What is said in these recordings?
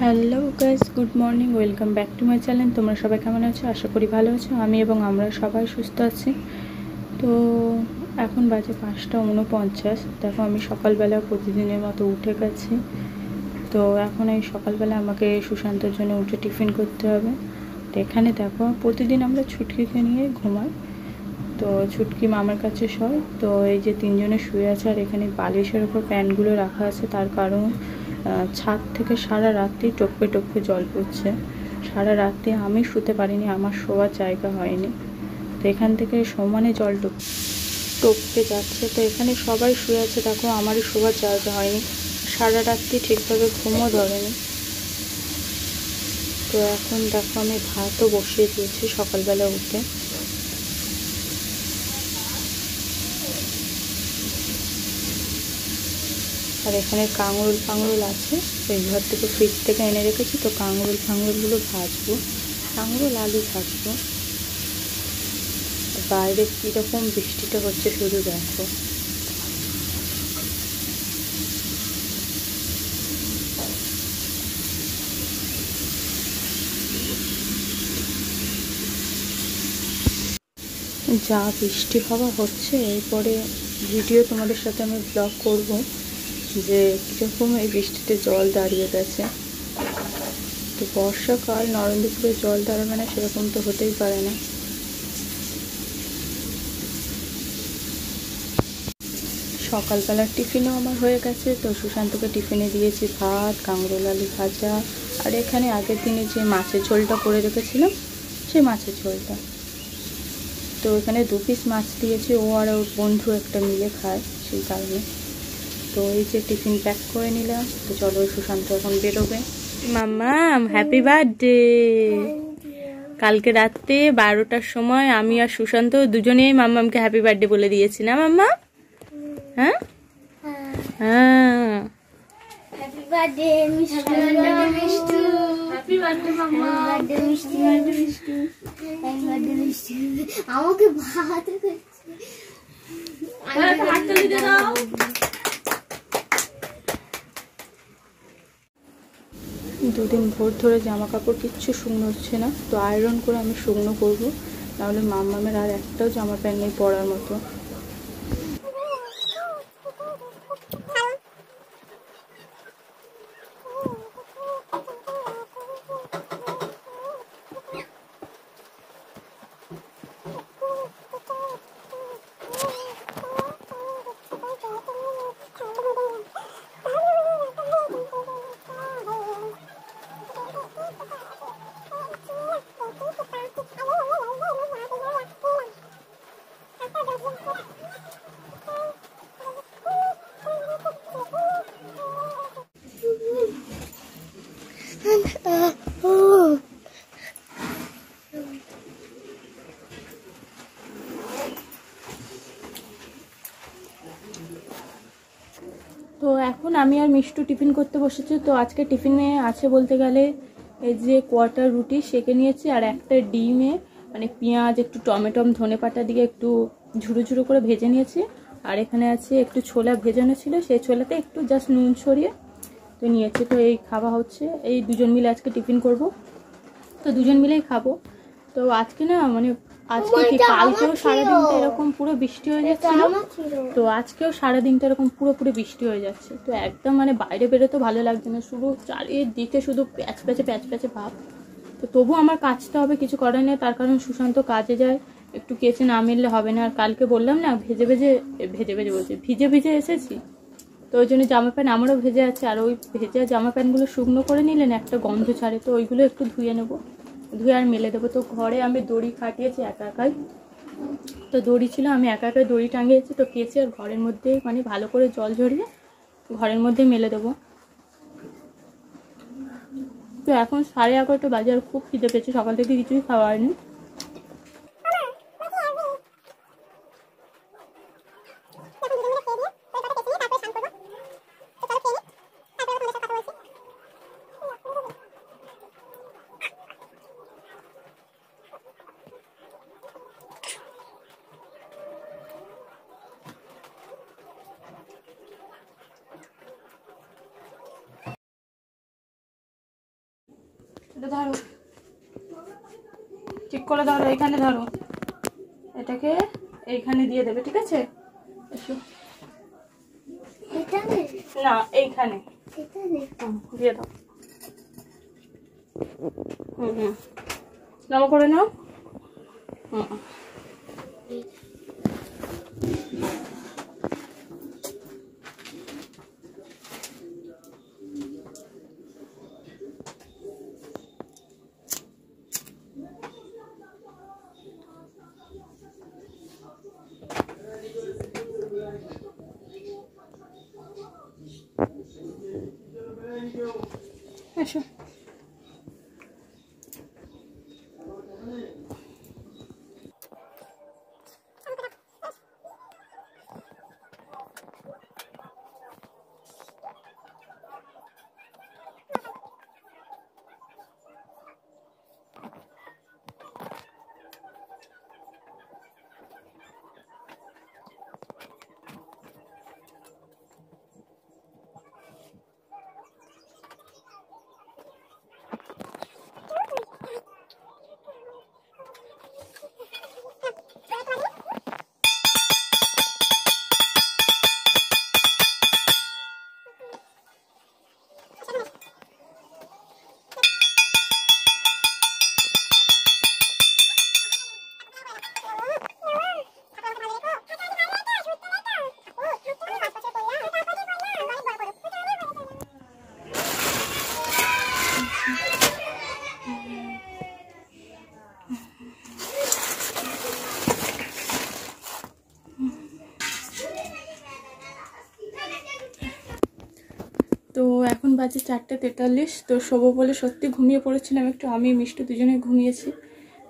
Hello guys, good morning, welcome back to my channel. তোমরা সবাই কেমন আছো? আশা করি ভালো আছো। আমি এবং আমরা সবাই সুস্থ আছি। তো এখন বাজে 5:49। দেখো, আমি সকালবেলা প্রতিদিনের মতো উঠে গেছি। তো এখন এই সকালবেলা আমাকে সুশান্তর জন্য উঠে টিফিন করতে হবে। তো এখানে দেখো, প্রতিদিন আমরা ছুটকিকে নিয়ে ঘুমাই। তো ছুটকি মামার কাছে শোয়। তো এই যে তিনজনে শুয়ে আছে, আর এখানে বালিশের ওপর প্যান্টগুলো রাখা আছে। তার কারণ ছাদ থেকে সারা রাত্রি টপকে টপকে জল পড়ছে। সারা রাত্রি আমি শুতে পারিনি, আমার শোয়ার জায়গা হয়নি। তো এখান থেকে সমানে জল টপকে যাচ্ছে। তো এখানে সবাই শুয়ে আছে, দেখো আমারই শোয়ার জায়গা হয়নি। সারা রাত্রি ঠিকভাবে ঘুমও ধরেনি। তো এখন দেখো, আমি ভাতও বসিয়ে দিয়েছি সকালবেলা উঠে। আর এখানে কাঙরুল আছে, ওই ঘর থেকে ফ্রিজ থেকে এনে রেখেছি। তো কাঙরুলগুলো ভাজবো, কাঙরুল আলু ভাজবো। বাইরে কীরকম বৃষ্টিটা হচ্ছে শুধু দেখো। যা বৃষ্টি হওয়া হচ্ছে, এরপরে ভিডিও তোমাদের সাথে আমি ব্লগ করব যে কীরকম এই বৃষ্টিতে জল দাঁড়িয়ে গেছে। তো বর্ষাকাল, নরেন্দ্রপুরে জল দাঁড়াবে না সেরকম তো হতেই পারে না। সকালবেলার টিফিনও আমার হয়ে গেছে। তো সুশান্তকে টিফিনে দিয়েছি ভাত, কাঁকরোল আলু ভাজা, আর এখানে আগের দিনে যে মাছের ঝোলটা করে রেখেছিলাম সেই মাছের ঝোলটা। তো এখানে 2 পিস মাছ দিয়েছি, ও আর ওর বন্ধু একটা মিলে খায়, সেই কারণে। তো এই যে টিফিন প্যাক করে নিলাম। তো চলো, সুশান্ত এখন বেরোবে। মাম্মাম হ্যাপি বার্থডে। কালকে রাত্রে 12টার সময় আমি আর সুশান্ত দুজনেই মাম্মামকে হ্যাপি বার্থডে বলে দিয়েছি, না মাম্মা? হ্যাঁ হ্যাঁ। Happy birthday Mishtu, happy birthday মাম্মা, happy birthday Mishtu, happy birthday Mishtu. আমাকে ভাত করছে, হাতটা দিতে দাও। দুদিন ভোর ধরে জামা কাপড় কিচ্ছু শুকনো হচ্ছে না। তো আয়রন করে আমি শুকনো করবো, নাহলে মাম্মামের আর একটাও জামা প্যান্ট নেই পরার মতো। তো এখন আমি আর মিষ্টু টিফিন করতে বসেছি। তো আজকে টিফিনে আছে বলতে গেলে এই যে কোয়ার্টার রুটি সেঁকে নিয়েছি, আর একটা ডিমে মানে পেঁয়াজ, একটু টমেটো, ধনেপাতা দিয়ে একটু ঝুরো ঝুরো করে ভেজে নিয়েছি। আর এখানে আছে একটু ছোলা ভেজানো ছিল, সেই ছোলাতে একটু জাস্ট নুন ছড়িয়ে তো নিয়েছি। তো এই খাওয়া হচ্ছে, এই দুজন মিলে আজকে টিফিন করব। তো দুজন মিলেই খাবো। তো আজকে না মানে আজকে কি কালকেও সারাদিনটা এরকম পুরো বৃষ্টি হয়ে যাচ্ছিল, তো আজকেও সারাদিনটা এরকম পুরোপুরি বৃষ্টি হয়ে যাচ্ছে। তো একদম মানে বাইরে বেরোতে ভালো লাগছে না, শুধু চারিদিকে শুধু প্যাচ প্যাচে ভাব। তো তবু আমার কাচতে হবে, কিছু করার নেই। তার কারণ সুশান্ত কাজে যায়, একটু কেচে না মেললে হবে না। আর কালকে বললাম না ভেজে বলছি ভিজে ভিজে এসেছি। তো ওই জন্য জামা প্যান্ট আমারও ভেজে আছে। আর ওই ভেজা জামা প্যান্টগুলো শুকনো করে নিলেন একটা গন্ধ ছাড়ে, তো ওইগুলো একটু ধুয়ে নেবো, ধুয়ে আর মেলে দেবো। তো ঘরে আমি দড়ি খাটিয়েছি একা একাই। তো দড়ি ছিল, আমি একা একাই দড়ি টাঙিয়েছি। তো কেচে আর ঘরের মধ্যে মানে ভালো করে জল ঝরিয়ে ঘরের মধ্যে মেলে দেবো। তো এখন 11:30 বাজে, আর খুব খিদে পেয়েছে, সকাল থেকে কিছুই খাওয়া হয়নি। এটা ধরো, ঠিক করে ধরো, এইখানে ধরো, এটাকে এইখানে দিয়ে দেবে, ঠিক আছে? এসো না, এইখানে দিয়ে দাও। নাও করে নাও। এসো। তো এখন বাজে 4:43। তো শোবো বলে সত্যি ঘুমিয়ে পড়েছিলাম একটু, আমি মিষ্টি দুজনে ঘুমিয়েছি।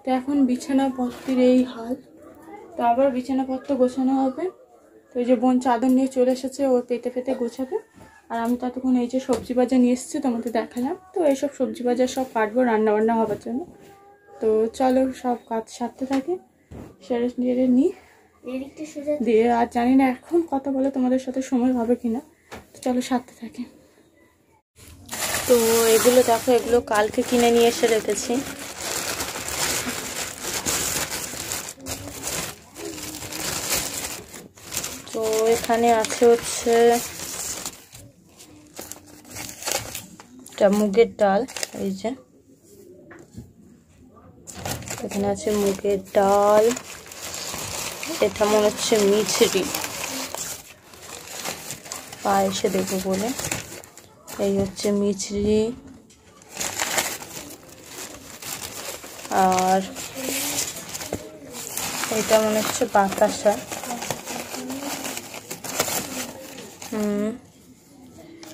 তো এখন বিছানাপত্রের এই হাল, তো আবার বিছানাপত্র গোছানো হবে। তো এই যে বোন চাদর নিয়ে চলে এসেছে, ও পেতে পেতে গোছাবে। আর আমি ততক্ষণ এই যে সবজি বাজার নিয়ে এসেছি, তোমাদের দেখালাম। তো এইসব সবজি বাজার সব কাটবো রান্নাবান্না হবার জন্য। তো চলো সব কাজ সারতে থাকে, সেরে নিই দিয়ে। আর জানি না এখন কথা বলে তোমাদের সাথে সময় হবে কিনা, তো চলো সারতে থাকি। তো এগুলো দেখো, এগুলো কালকে কিনে নিয়ে এসে রেখেছি। তো এখানে আছে হচ্ছে এটা মুগের ডাল, এই যে এখানে আছে মুগের ডাল। এটা মনে হচ্ছে মিছরি, পায়েসে দেবো বলে। এই হচ্ছে মিছরি। আর এটা মনে হচ্ছে বাতাসা।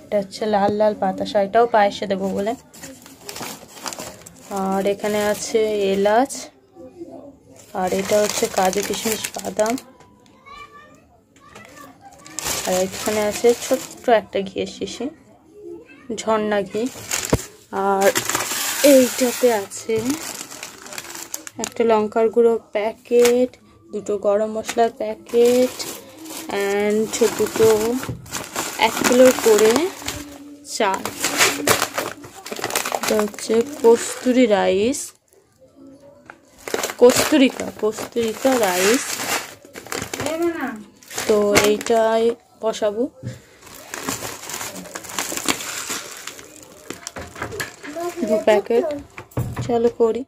এটা হচ্ছে লাল লাল বাতাসা, এটাও পায়েসে দেবো বলে। আর এখানে আছে এলাচ, আর এটা হচ্ছে কাজু কিশমিশ বাদাম। আর এখানে আছে ছোট্ট একটা ঘিয়ের শিশি, ঝর্ণা ঘি। আর এইটাতে আছে একটা লঙ্কার গুঁড়ো প্যাকেট, দুটো গরম মশলার প্যাকেট, অ্যান্ড দুটো 1 কিলোর করে চাল। এটা হচ্ছে কস্তুরি রাইস, কস্তুরিকা রাইস। তো এইটাই বসাবো। দু প্যাকেট, চলো করি।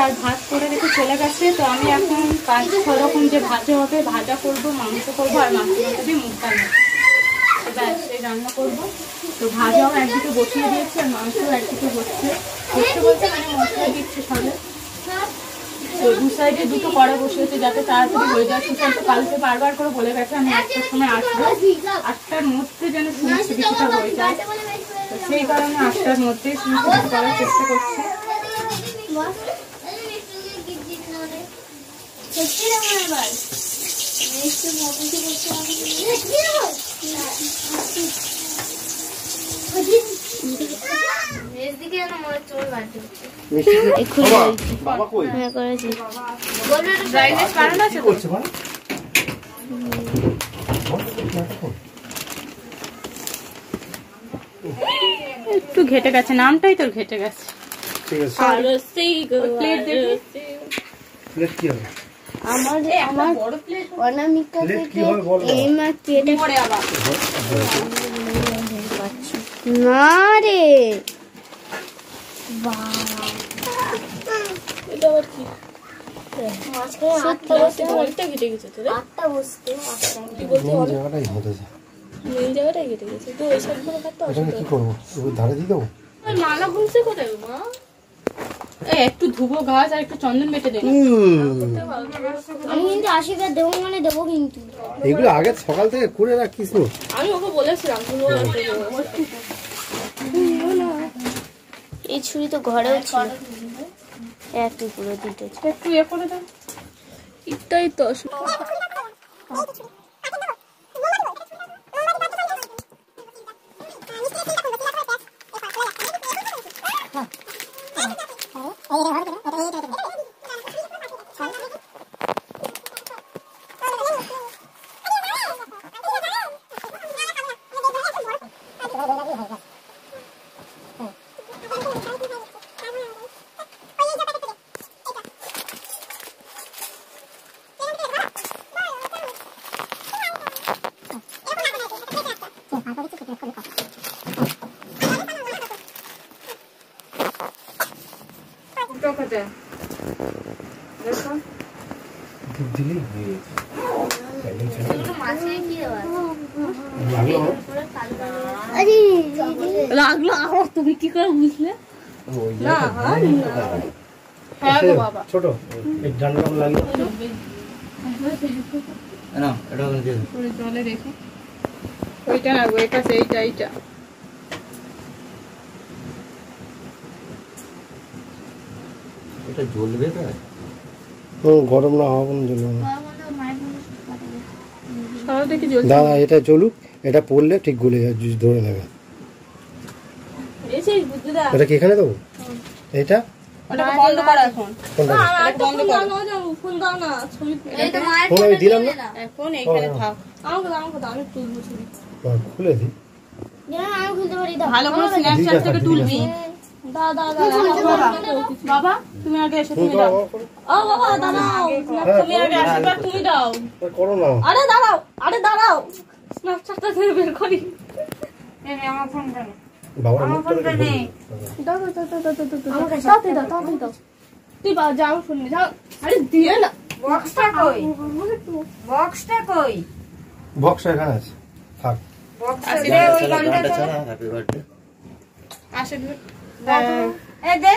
আর ভাত করে রেখে চলে গেছে। তো আমি এখন 5-6 রকম যে ভাজা হবে, ভাজা করবো, মাংস করবো আর মাংস দিয়ে মুগ ডাল ব্যাস এই রান্না করবো। তো ভাজাও একদিকে বসিয়ে দিয়েছি আর মাংসও একদিকে বসছে বলতে মানে মশলা দিচ্ছে সবে। তো দু সাইডে দুটো কড়া বসিয়েছে যাতে তাড়াতাড়ি হয়ে যায়। সুশান্ত তো কালকে বারবার করে বলে গেছে আমি 8টার সময় আসবো, 8টার মধ্যে যেন সমস্ত কিছুটা হয়ে যায়। তো সেই কারণে 8টার মধ্যেই সমস্ত কিছু করার চেষ্টা করছি। একটু ঘেটে গেছে, নামটাই তোর ঘেটে গেছে। আমার অনামিকা থেকে এই মা কেটে না রে এটা আবার কি? জায়গাটাই কেটে গেছে। তো ওই সব কি করবো, ধারে দিয়ে দেবো। মালা ঘুরছে কোথায় মা? একটু ধুবো ঘাস আর একটু চন্দন বেটে দেবো। আমি কিন্তু আশীর্বাদ দেবো মানে দেবো, কিন্তু এগুলো আগে সকাল থেকে করে রাখিস। আমি ওকে বলেছিলাম এই ছুরি তো ঘরেও ছিল, একটু পুরো দিতে একটু ইয়ে করে দাও। এটাই তো লাগলো। তুমি কি করে বুঝলে? ছোট জলে রেখে ওইটা না, ওইটা সেইটা এইটা এটা জ্বলবে তো। গরম না হওয়া পর্যন্ত জ্বলবে না দাদা। এটা জ্বলুক, এটা পড়লে ঠিক গলে যায়, জুস ধরে নেবে। এটা কি এখানে দেবো? এটা ওটাকে বন্ধ করো এখন। বন্ধ করো। ফোন দাও না, ছবি এই তো মায়ের ফোন আমি দিলাম না, এখন এইখানে থাক। আমাকে দাও আমি তুলবো ছবি। খুলে দি। আমি খুলতে পারি, দাও ভালো করে স্ন্যাপচ্যাট থেকে তুলবি। দাও বাবা তুমি আগে এসে তুমি দাও। ও বাবা দাঁড়াও, তুমি আগে আসবে তুমি দাও। করো না। আরে দাঁড়াও স্ন্যাপচ্যাটটা থেকে বের করি। এই আমার ফোনটা নে। বাবা আমার ফোনটা নে। দাও তুই যাও শুনবি, যাও। আরে দিয়ে না, বক্সটা কই? বক্সটা কই? বক্স এখানে আছে, থাক। বক্সটা দে, ওই গানটা চালা। Happy birthday. আশীর্বাদ এই দে,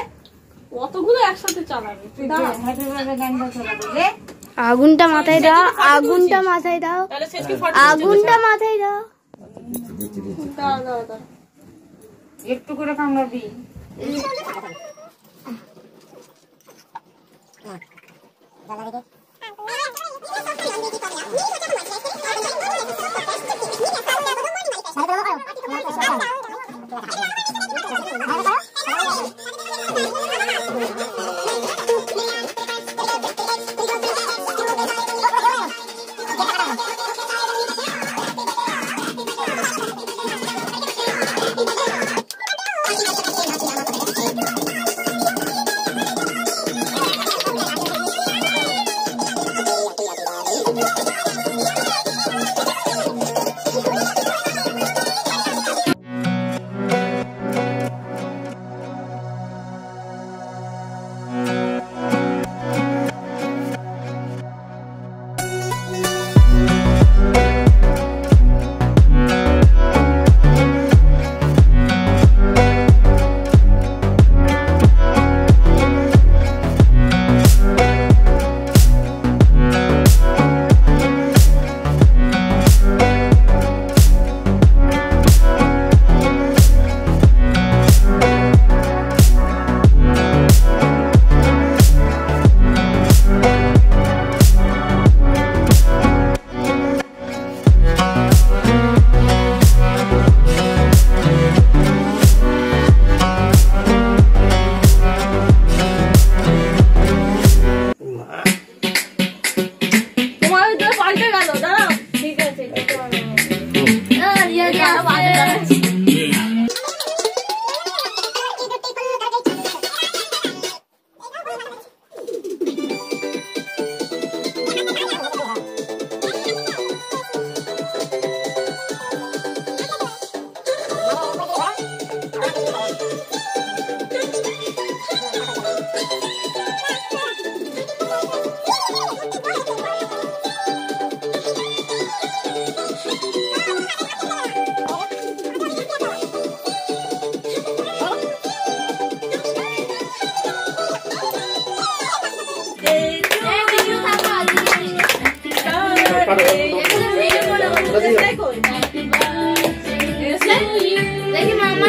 কতগুলো একসাথে চালাবে? তুই দে, হ্যাপি বার্থডে গানটা চালাবি দে। আগুনটা মাথায় দাও, আগুনটা মাথায় দাও, তাহলে শেষকে ফটো আগুনটা মাথায় দাও। দাও। একটু করে কামড়াবি। দেখি মামা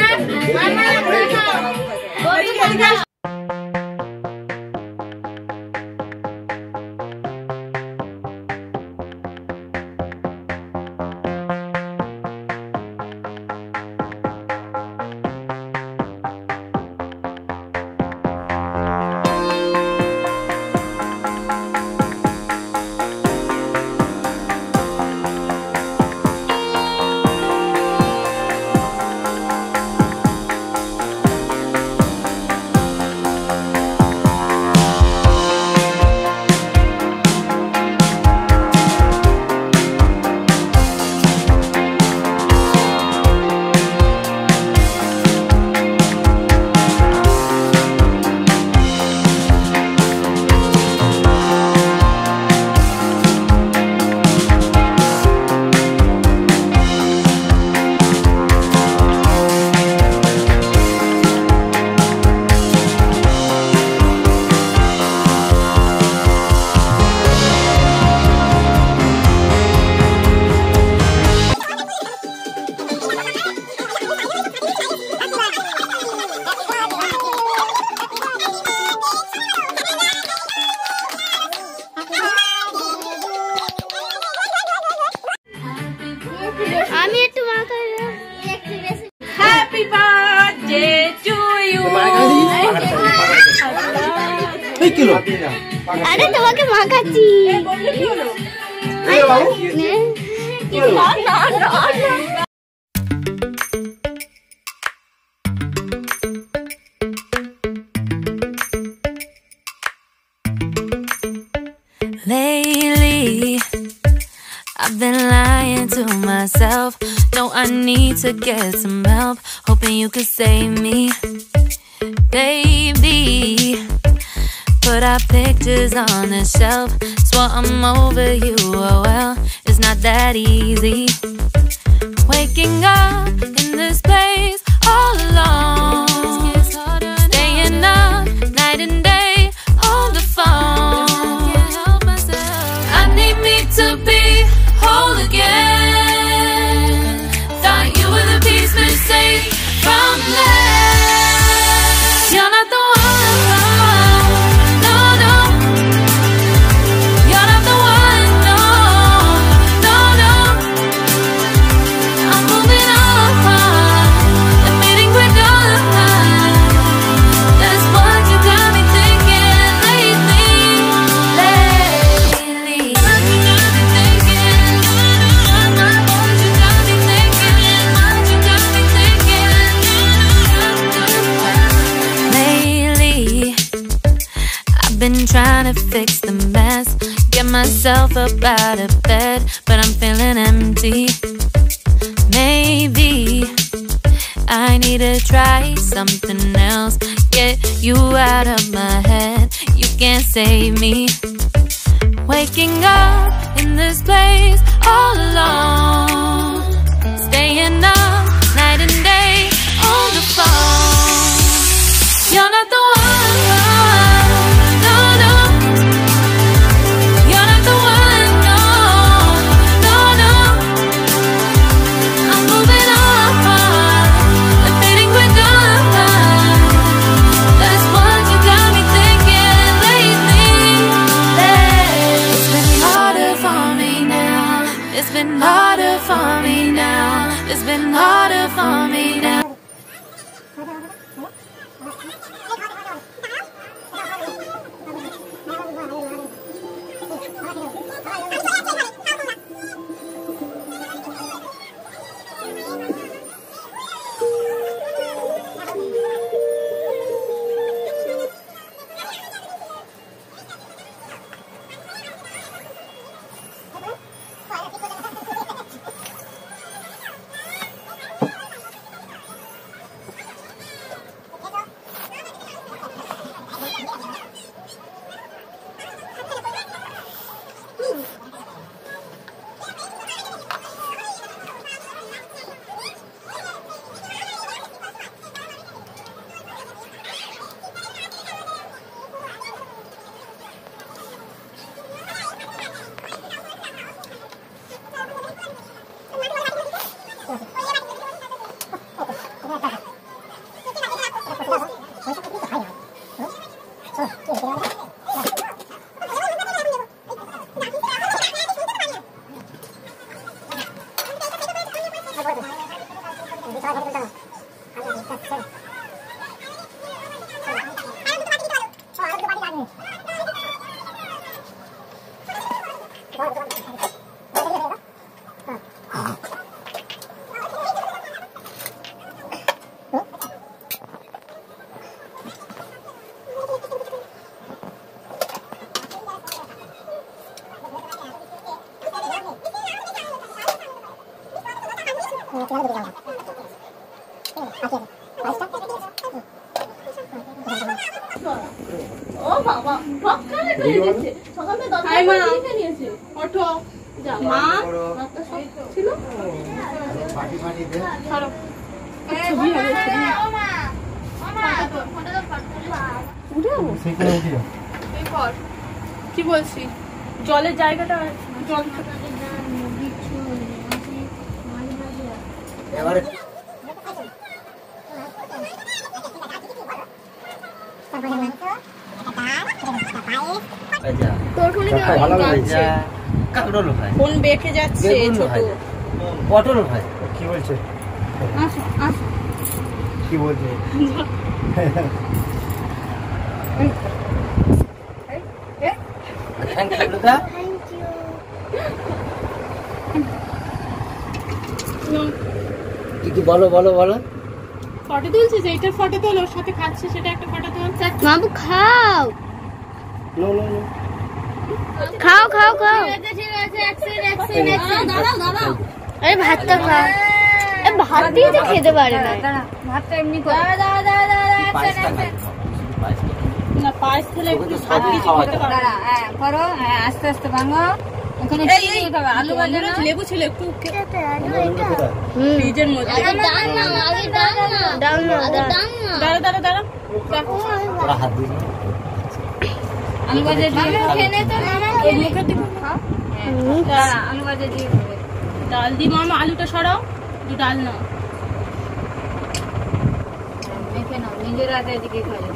আরে তোমাকে মাখাচ্ছি। Lately, I've been lying to myself. No, I need to get some help. Hoping you could save me, baby. Put our pictures on the shelf. Swore I'm over you, oh well, it's not that easy. Waking up in this place all alone, staying up night and day on the phone. Can't help myself. I need me to be whole again. Thought you were the piece missing from left. You're not the one, no, no. You're not the one, no, no, no. I'm moving on, admitting we're done. That's what you got me thinking lately, lately. What you got me thinking, what you got me thinking, what you got me thinking. Lately, I've been trying to fix the mess, get myself up out of bed, but I'm feeling empty. Maybe I need to try something else, get you out of my head. You can't save me. Waking up in this place all alone, staying up night and day on the phone. You're not the one, no, no. You're not the one, no, no, no. I'm moving on, admitting we're done. That's what you got me thinking lately, lately. It's been harder for me now. It's been harder for me now. It's been harder for me now. ও বাবা সকালে বেরিয়েছে, সকালে 10টা বেরিয়ে নিয়েছে। ওঠো যা মা, রাতটা সব ছিল পাটি পাটি দে ছাড়ো ছবি হবে ছবি। ও মা ফটো তো উঠে যাবো সেখানে উঠে যাও। এই কর কি বলছি, জলের জায়গাটা জল এবারে তোর ফোনে ভালো কেমন লাগছে যাচ্ছে? কাকড়ল ভাই ফোন বেঁকে যাচ্ছে ছোট। পটল ভাই কি বলছে? আসো আসো কি বলছে? থ্যাংক ইউ দাদা। কি বলো বলো বলো। ফটো তুলছিস? এইটার ফটো তোল, ওর সাথে খাচ্ছে সেটা একটা ফটো তোল। বাবু খাও নো নো নো খাও খাও খাও। আরে ভাতটা খাও। ভাত দিয়ে তো খেতে পারে না। ভাতটা এমনি করে না, পায়েস খেলে একটু ভাত কিছু খেতে পারে। দাঁড়া, হ্যাঁ করো, হ্যাঁ আস্তে আস্তে ভাঙো। এখানে কি দিতে হবে? আলু ভাজা না? লেবু ছিল একটু ফ্রিজের মধ্যে। দাঁড়া দাঁড়া দাঁড়া, ওরা হাত দিয়ে আলু ভাজা দিয়ে ওর মুখের দিকে খাও। দাঁড়া, আলু ভাজা দিয়ে খাবে। ডাল দি মামা, আলুটা সরাও, একটু ডাল নাও। মেখে নাও, নিজের হাতে এদিকে খাবে।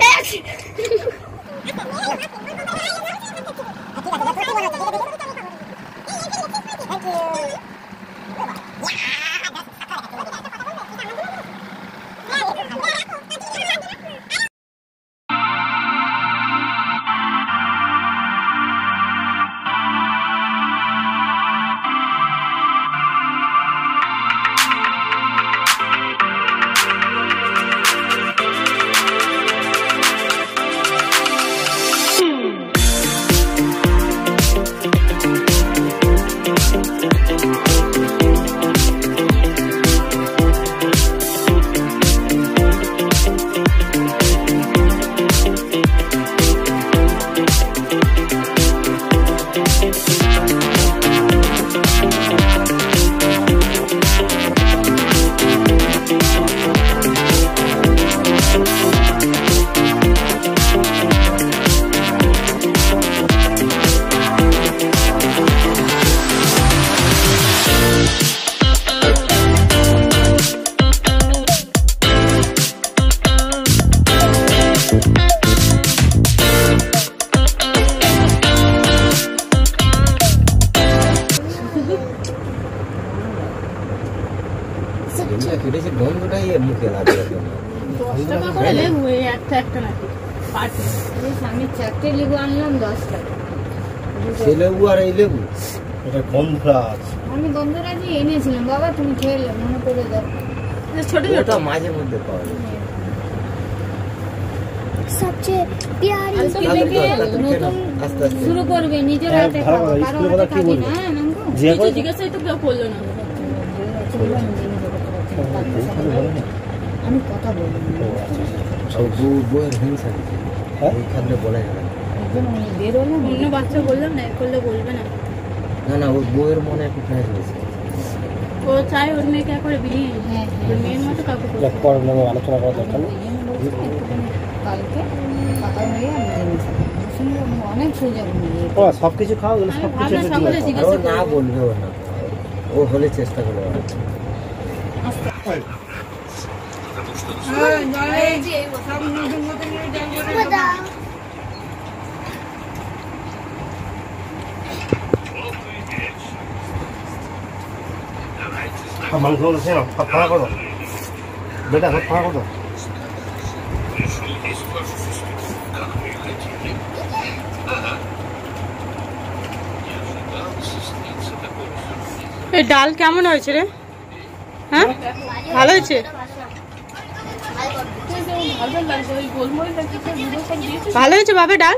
গন্ধটাই মুখে লাগে। 10 টাকা করে লেবু, এই একটা একটা নাকি পাটি। আমি 4টে লেবু আনলাম 10 টাকা। সে লেবু আর এই লেবু এটা গন্ধরাজ। আমি গন্ধরাজি এনেছিলাম বাবা, তুমি খেলে মনে করে দাও। ছোট ছোট ওটা মাঝে মধ্যে পাওয়া যায়। সবচেয়ে প্যারি আস্তে আস্তে শুরু করবে নিজের হাতে খাওয়া, কারো হাতে খাবে না। হ্যাঁ নামবো কিছু জিজ্ঞাসাই তো কেউ করলো না। আমি কথা বলবো বইয়ের হিংসা ওইখানে বলা যাবে না। বেরোলাম অন্য বাচ্চা বললাম না, করলে বলবে না। না না, ওই বইয়ের মনে একটু ফ্যাস হয়েছে। ও চাই ওর মেয়েকে একবারে বিলিয়ে দিতে। হ্যাঁ ওর মেয়ের মতো কাউকে বলবে না। পরে নেবো, আলোচনা করা দরকার নেই। কালকে সকাল হয়ে আমি জেনে শুনবো অনেক সুযোগ নিয়ে ও সব কিছু খাও, আমি ভাবলাম সকলে জিজ্ঞাসা না করবে। বলবে ও না, ও হলে চেষ্টা করবে। মাংস ফাঁকা করো বেটা, ফাঁকা করো। এই ডাল কেমন হয়েছে রে? হ্যাঁ ভালো হয়েছে। ভালো হয়েছে বাবা ডাল।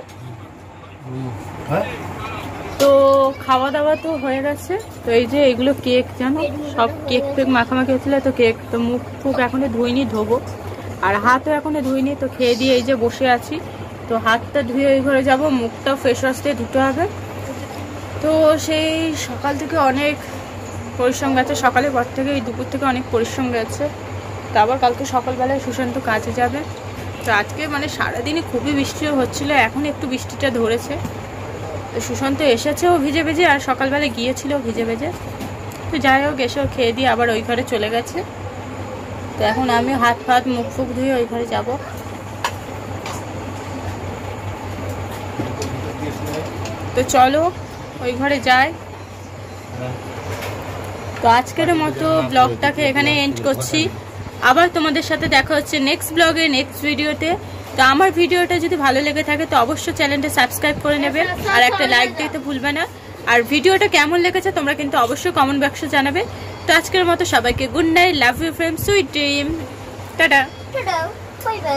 তো খাওয়া দাওয়া তো হয়ে গেছে। তো এই যে এগুলো কেক, জানো সব কেক ফেক মাখামাখি হচ্ছিল। তো কেক তো মুখ ফুক এখনো ধুইনি, ধোবো। আর হাতও এখনো ধুইনি। তো খেয়ে দিয়ে এই যে বসে আছি। তো হাতটা ধুয়ে ওই ঘরে যাবো, মুখটাও ফেস ওয়াশ দিয়ে ধুতে হবে। তো সেই সকাল থেকে অনেক পরিশ্রম গেছে, সকালের পর থেকে এই দুপুর থেকে অনেক পরিশ্রম গেছে। তো আবার কালকে সকালবেলায় সুশান্ত কাজে যাবে। তো আজকে মানে সারাদিনই খুবই বৃষ্টি হচ্ছিল, এখন একটু বৃষ্টিটা ধরেছে। তো সুশান্ত এসেছেও ভিজে ভিজে, আর সকালবেলা গিয়েছিল ভিজে ভিজে। তো যাই হোক, এসেও খেয়ে দিয়ে আবার ওই ঘরে চলে গেছে। তো এখন আমি হাত ফাত মুখ ফুক ধুয়ে ওই ঘরে যাব। তো চলো ওই ঘরে যাই। তো আজকের মতো ব্লগটাকে এখানে এন্ড করছি। আবার তোমাদের সাথে দেখা হচ্ছে নেক্সট ব্লগে, নেক্সট ভিডিওতে। তো আমার ভিডিওটা যদি ভালো লেগে থাকে তো অবশ্যই চ্যানেলটা সাবস্ক্রাইব করে নেবে আর একটা লাইক দিতে ভুলবে না। আর ভিডিওটা কেমন লেগেছে তোমরা কিন্তু অবশ্যই কমেন্ট বক্সে জানাবে। তো আজকের মতো সবাইকে good night, love you friends, sweet dream, tata. Bye by.